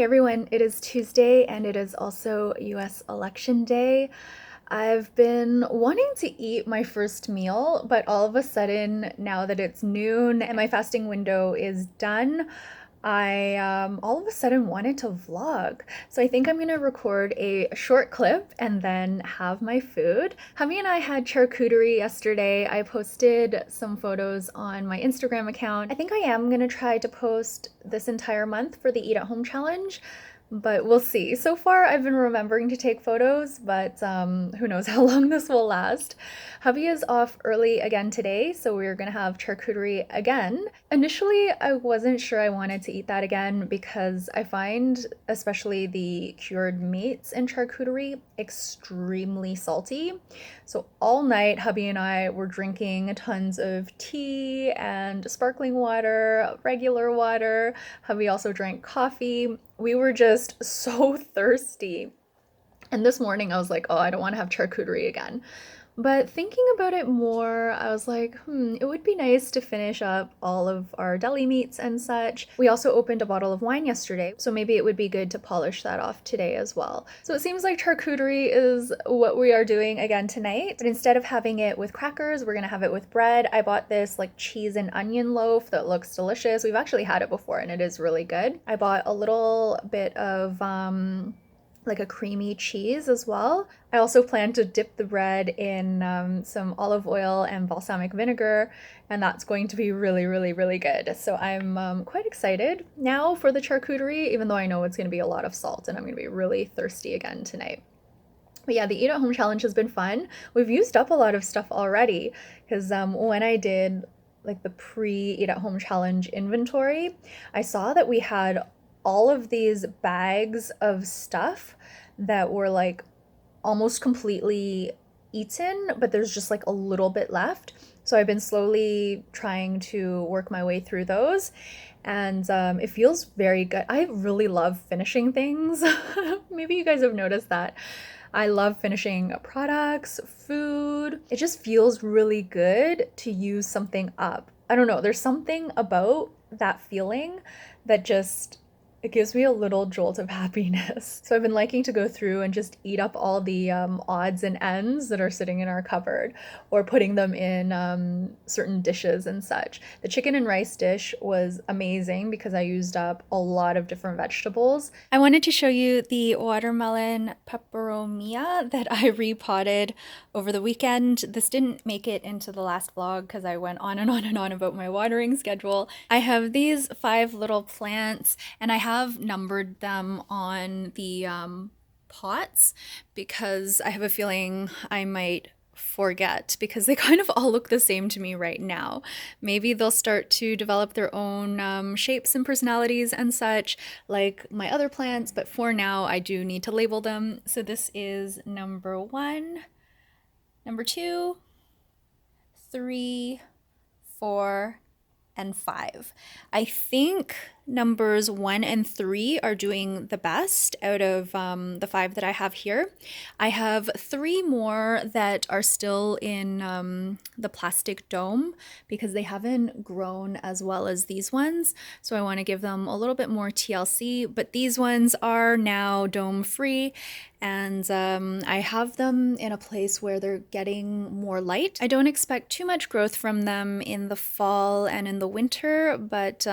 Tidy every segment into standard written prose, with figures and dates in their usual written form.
Hey everyone, it is Tuesday and it is also US election day. I've been wanting to eat my first meal, but all of a sudden, now that it's noon and my fasting window is done, I all of a sudden wanted to vlog. So I think I'm gonna record a short clip and then have my food. Hubby and I had charcuterie yesterday. I posted some photos on my Instagram account. I think I am gonna try to post this entire month for the Eat at Home challenge, but we'll see. So far, I've been remembering to take photos, but who knows how long this will last. Hubby is off early again today, so we're gonna have charcuterie again. Initially, I wasn't sure I wanted to eat that again because I find, especially the cured meats in charcuterie, extremely salty. So all night, hubby and I were drinking tons of tea and sparkling water, regular water. Hubby also drank coffee. We were just so thirsty. And this morning I was like, oh, I don't want to have charcuterie again. But thinking about it more, I was like, it would be nice to finish up all of our deli meats and such. We also opened a bottle of wine yesterday, so maybe it would be good to polish that off today as well. So it seems like charcuterie is what we are doing again tonight, but instead of having it with crackers, we're gonna have it with bread. I bought this like cheese and onion loaf that looks delicious. We've actually had it before and it is really good. I bought a little bit of like a creamy cheese as well. I also plan to dip the bread in some olive oil and balsamic vinegar, and that's going to be really, really, really good. So I'm quite excited now for the charcuterie, even though I know it's going to be a lot of salt and I'm going to be really thirsty again tonight. But yeah, the Eat at Home challenge has been fun. We've used up a lot of stuff already because when I did like the pre-Eat at Home challenge inventory, I saw that we had all of these bags of stuff that were like almost completely eaten, but there's just like a little bit left. So I've been slowly trying to work my way through those, and it feels very good. I really love finishing things. Maybe you guys have noticed that. I love finishing products, food. It just feels really good to use something up. I don't know, there's something about that feeling that just it gives me a little jolt of happiness. So I've been liking to go through and just eat up all the odds and ends that are sitting in our cupboard or putting them in certain dishes and such. The chicken and rice dish was amazing because I used up a lot of different vegetables. I wanted to show you the watermelon peperomia that I repotted over the weekend. This didn't make it into the last vlog because I went on and on and on about my watering schedule. I have these 5 little plants and I have numbered them on the pots because I have a feeling I might forget because they kind of all look the same to me right now. Maybe they'll start to develop their own shapes and personalities and such like my other plants, but for now I do need to label them. So this is number 1, number 2, 3, 4, and 5. I think numbers 1 and 3 are doing the best out of the 5 that I have here. I have 3 more that are still in the plastic dome because they haven't grown as well as these ones. So I want to give them a little bit more TLC, but these ones are now dome free and I have them in a place where they're getting more light. I don't expect too much growth from them in the fall and in the winter, but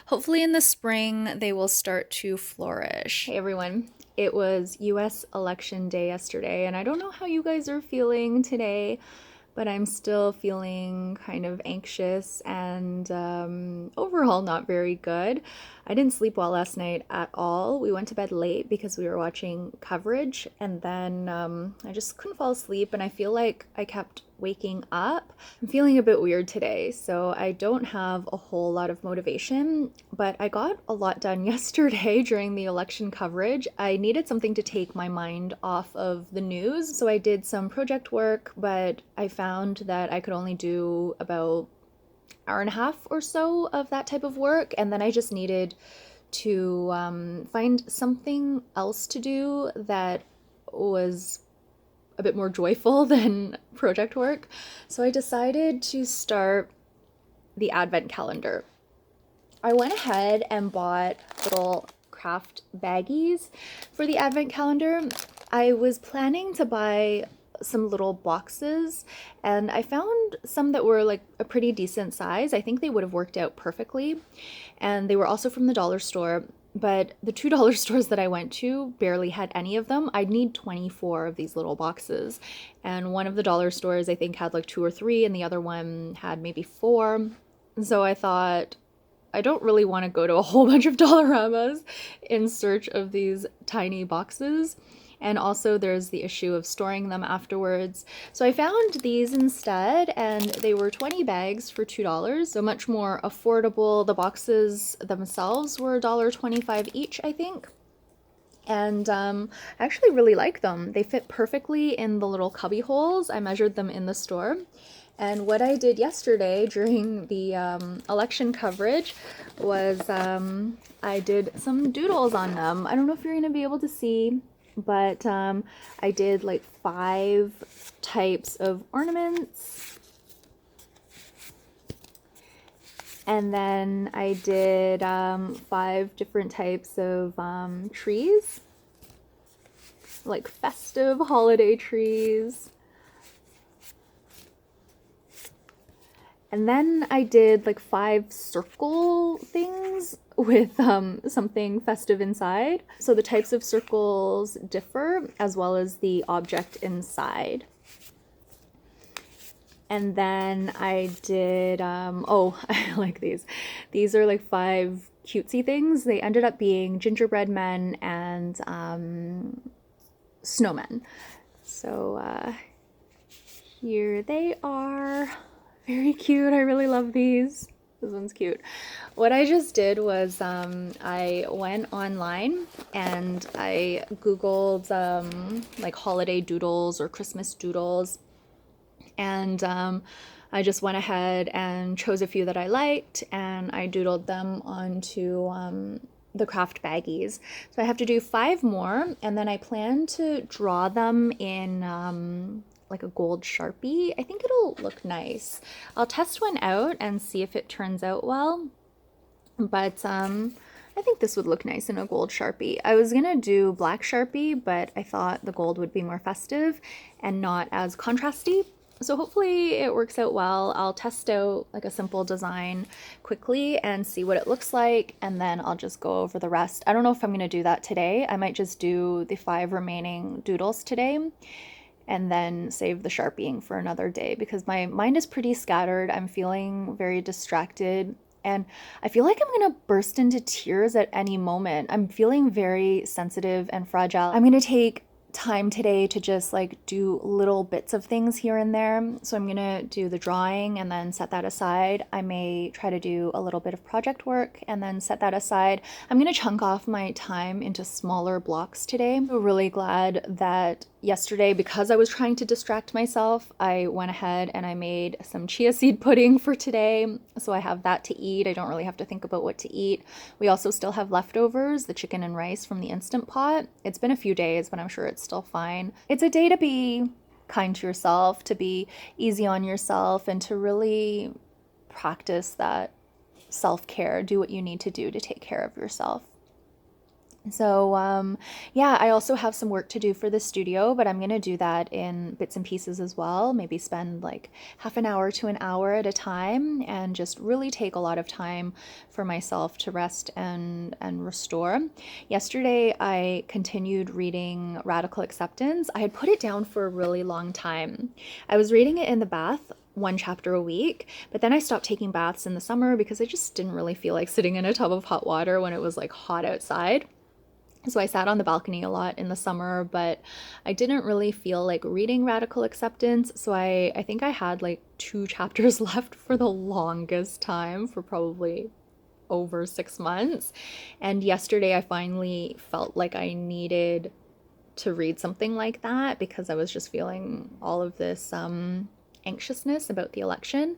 hopefully in the spring they will start to flourish. Hey everyone, it was US election day yesterday, and I don't know how you guys are feeling today, but I'm still feeling kind of anxious and overall not very good. I didn't sleep well last night at all. We went to bed late because we were watching coverage, and then I just couldn't fall asleep, and I feel like I kept waking up. I'm feeling a bit weird today, so I don't have a whole lot of motivation, but I got a lot done yesterday during the election coverage. I needed something to take my mind off of the news, so I did some project work, but I found that I could only do about hour and a half or so of that type of work, and then I just needed to find something else to do that was a bit more joyful than project work. So I decided to start the advent calendar. I went ahead and bought little craft baggies for the advent calendar. I was planning to buy some little boxes, and I found some that were like a pretty decent size. I think they would have worked out perfectly, and they were also from the dollar store. But the $2 stores that I went to barely had any of them. I'd need 24 of these little boxes. And one of the dollar stores I think had like 2 or 3, and the other one had maybe 4. So I thought, I don't really want to go to a whole bunch of Dollaramas in search of these tiny boxes. And also there's the issue of storing them afterwards. So I found these instead, and they were 20 bags for $2, so much more affordable. The boxes themselves were $1.25 each, I think. And I actually really like them. They fit perfectly in the little cubby holes. I measured them in the store. And what I did yesterday during the election coverage was I did some doodles on them. I don't know if you're going to be able to see, but I did like 5 types of ornaments. And then I did 5 different types of trees, like festive holiday trees. And then I did like 5 circle things with something festive inside. So the types of circles differ, as well as the object inside. And then I did, oh, I like these. These are like 5 cutesy things. They ended up being gingerbread men and snowmen. So here they are. Very cute. I really love these. This one's cute. What I just did was I went online and I Googled like holiday doodles or Christmas doodles. And I just went ahead and chose a few that I liked, and I doodled them onto the craft baggies. So I have to do 5 more, and then I plan to draw them in like a gold Sharpie. I think it'll look nice. I'll test one out and see if it turns out well. But I think this would look nice in a gold Sharpie. I was gonna do black Sharpie, but I thought the gold would be more festive and not as contrasty. So hopefully it works out well. I'll test out like a simple design quickly and see what it looks like, and then I'll just go over the rest. I don't know if I'm gonna do that today. I might just do the 5 remaining doodles today and then save the Sharpieing for another day, because my mind is pretty scattered. I'm feeling very distracted, and I feel like I'm gonna burst into tears at any moment. I'm feeling very sensitive and fragile. I'm gonna take time today to just like do little bits of things here and there. So I'm gonna do the drawing and then set that aside. I may try to do a little bit of project work and then set that aside. I'm gonna chunk off my time into smaller blocks today. I'm really glad that yesterday, because I was trying to distract myself, I went ahead and I made some chia seed pudding for today. So I have that to eat. I don't really have to think about what to eat. We also still have leftovers, the chicken and rice from the Instant Pot. It's been a few days, but I'm sure it's still fine. It's a day to be kind to yourself, to be easy on yourself, and to really practice that self-care. Do what you need to do to take care of yourself. So yeah, I also have some work to do for the studio, but I'm going to do that in bits and pieces as well. Maybe spend like half an hour to an hour at a time and just really take a lot of time for myself to rest and restore. Yesterday, I continued reading Radical Acceptance. I had put it down for a really long time. I was reading it in the bath, 1 chapter a week, but then I stopped taking baths in the summer because I just didn't really feel like sitting in a tub of hot water when it was like hot outside. So I sat on the balcony a lot in the summer, but I didn't really feel like reading Radical Acceptance. So I think I had like 2 chapters left for the longest time, for probably over 6 months. And yesterday I finally felt like I needed to read something like that because I was just feeling all of this anxiousness about the election.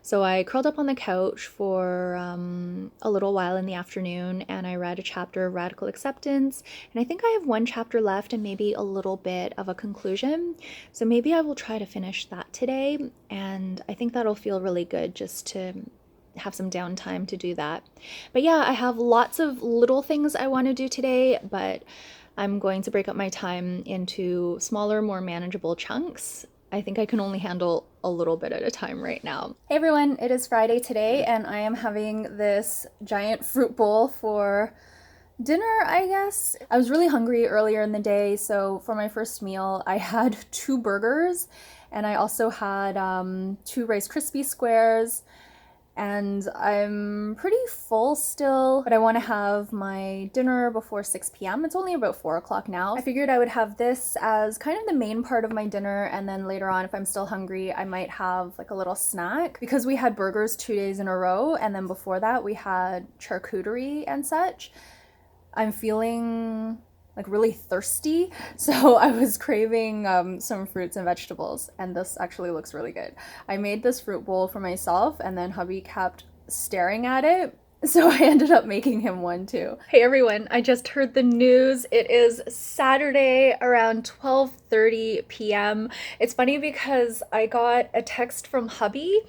So I curled up on the couch for a little while in the afternoon, and I read a chapter of Radical Acceptance, and I think I have 1 chapter left and maybe a little bit of a conclusion. So maybe I will try to finish that today, and I think that'll feel really good just to have some downtime to do that. But yeah, I have lots of little things I want to do today, but I'm going to break up my time into smaller, more manageable chunks. I think I can only handle a little bit at a time right now. Hey everyone, it is Friday today, and I am having this giant fruit bowl for dinner, I guess. I was really hungry earlier in the day, so for my first meal, I had 2 burgers, and I also had 2 Rice Krispies squares, and I'm pretty full still, but I want to have my dinner before 6 p.m. It's only about 4 o'clock now. I figured I would have this as kind of the main part of my dinner, and then later on, if I'm still hungry, I might have like a little snack. Because we had burgers 2 days in a row, and then before that we had charcuterie and such, I'm feeling like really thirsty, so I was craving some fruits and vegetables, and this actually looks really good. I made this fruit bowl for myself, and then hubby kept staring at it, so I ended up making him one too. Hey everyone, I just heard the news. It is Saturday around 12:30 p.m. It's funny because I got a text from hubby,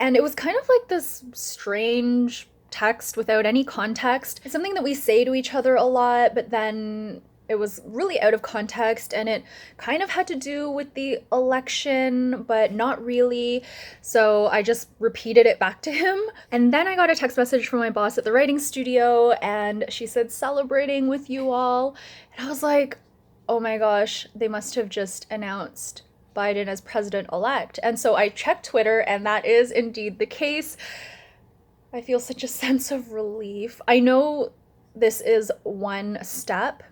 and it was kind of like this strange text without any context. It's something that we say to each other a lot, but then it was really out of context, and it kind of had to do with the election, but not really. So I just repeated it back to him. And then I got a text message from my boss at the writing studio, and she said, "Celebrating with you all." And I was like, oh my gosh, they must have just announced Biden as president-elect. And so I checked Twitter, and that is indeed the case. I feel such a sense of relief. I know this is one step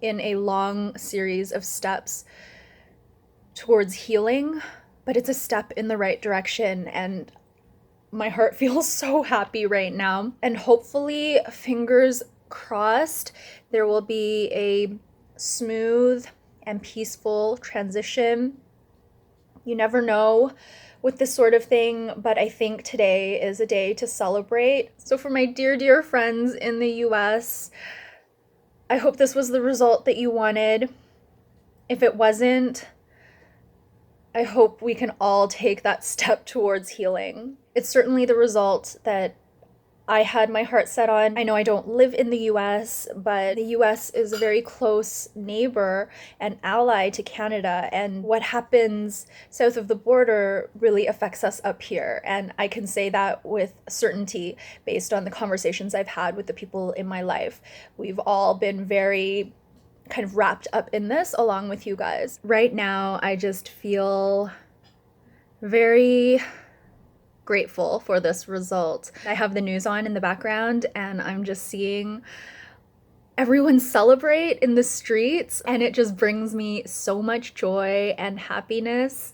in a long series of steps towards healing, but it's a step in the right direction, and my heart feels so happy right now. And hopefully, fingers crossed, there will be a smooth and peaceful transition. You never know with this sort of thing, but I think today is a day to celebrate. So for my dear, dear friends in the US, I hope this was the result that you wanted. If it wasn't, I hope we can all take that step towards healing. It's certainly the result that I had my heart set on. I know I don't live in the US, but the US is a very close neighbor and ally to Canada, and what happens south of the border really affects us up here. And I can say that with certainty based on the conversations I've had with the people in my life. We've all been very kind of wrapped up in this along with you guys. Right now, I just feel very grateful for this result. I have the news on in the background, and I'm just seeing everyone celebrate in the streets, and it just brings me so much joy and happiness.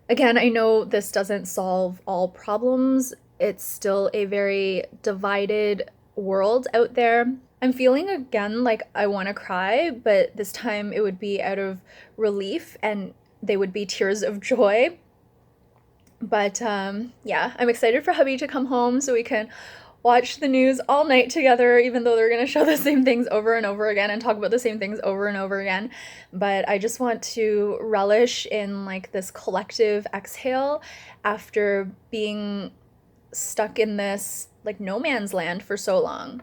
Again, I know this doesn't solve all problems. It's still a very divided world out there. I'm feeling again like I want to cry, but this time it would be out of relief, and they would be tears of joy. But yeah, I'm excited for hubby to come home so we can watch the news all night together, even though they're going to show the same things over and over again and talk about the same things over and over again. But I just want to relish in like this collective exhale after being stuck in this like no man's land for so long.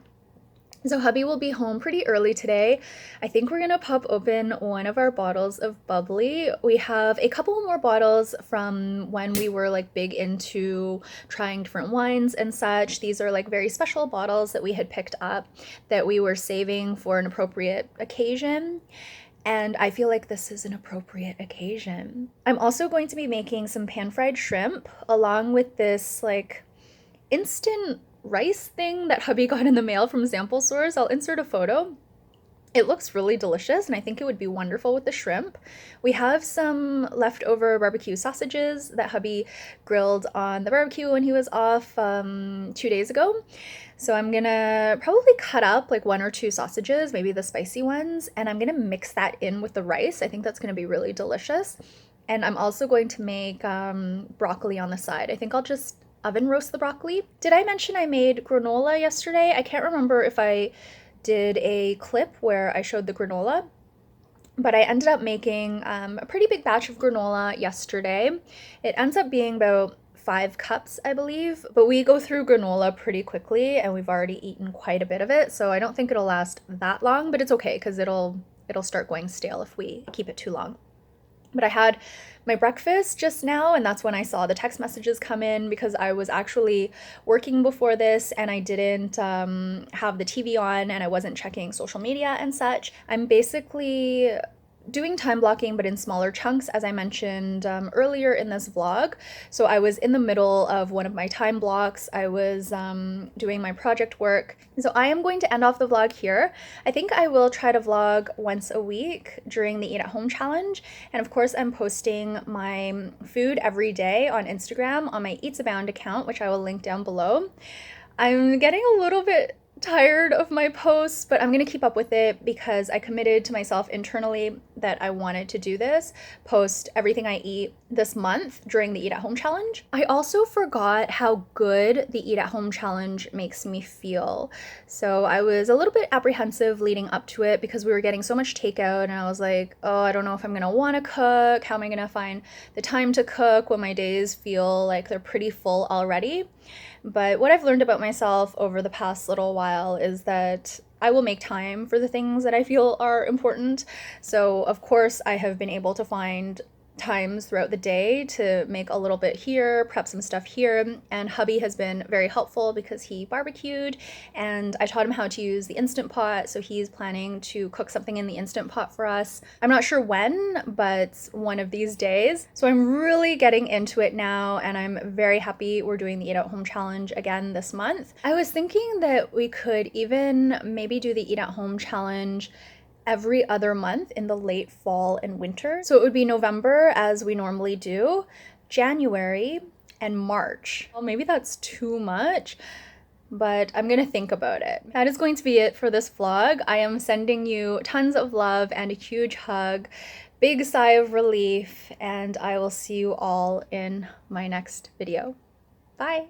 So hubby will be home pretty early today. I think we're gonna pop open one of our bottles of bubbly. We have a couple more bottles from when we were like big into trying different wines and such. These are like very special bottles that we had picked up that we were saving for an appropriate occasion. And I feel like this is an appropriate occasion. I'm also going to be making some pan-fried shrimp along with this like instant rice thing that hubby got in the mail from Sample Source. I'll insert a photo. It looks really delicious, and I think it would be wonderful with the shrimp. We have some leftover barbecue sausages that hubby grilled on the barbecue when he was off 2 days ago. So I'm gonna probably cut up like 1 or 2 sausages, maybe the spicy ones, and I'm gonna mix that in with the rice. I think that's gonna be really delicious. And I'm also going to make broccoli on the side. I think I'll just oven roast the broccoli. Did I mention I made granola yesterday? I can't remember if I did a clip where I showed the granola, but I ended up making a pretty big batch of granola yesterday. It ends up being about 5 cups, I believe. But we go through granola pretty quickly and we've already eaten quite a bit of it. So I don't think it'll last that long, but it's okay because it'll start going stale if we keep it too long. But I had my breakfast just now, and that's when I saw the text messages come in because I was actually working before this and I didn't have the TV on and I wasn't checking social media and such. I'm basically doing time blocking, but in smaller chunks, as I mentioned earlier in this vlog. So I was in the middle of one of my time blocks. I was doing my project work. So I am going to end off the vlog here. I think I will try to vlog once a week during the Eat at Home challenge. And of course, I'm posting my food every day on Instagram on my Eatsabound account, which I will link down below. I'm getting a little bit tired of my posts, but I'm gonna keep up with it because I committed to myself internally that I wanted to do this, post everything I eat this month during the Eat at Home challenge. I also forgot how good the Eat at Home challenge makes me feel. So I was a little bit apprehensive leading up to it because we were getting so much takeout and I was like, oh, I don't know if I'm gonna wanna cook. How am I gonna find the time to cook when my days feel like they're pretty full already? But what I've learned about myself over the past little while is that I will make time for the things that I feel are important. So, of course, I have been able to find times throughout the day to make a little bit here, prep some stuff here, and hubby has been very helpful because he barbecued and I taught him how to use the Instant Pot, so he's planning to cook something in the Instant Pot for us. I'm not sure when, but one of these days. So I'm really getting into it now and I'm very happy we're doing the Eat at Home challenge again this month. I was thinking that we could even maybe do the Eat at Home challenge every other month in the late fall and winter. So it would be November as we normally do, January, and March. Well, maybe that's too much, but I'm gonna think about it. That is going to be it for this vlog. I am sending you tons of love and a huge hug, big sigh of relief, and I will see you all in my next video. Bye.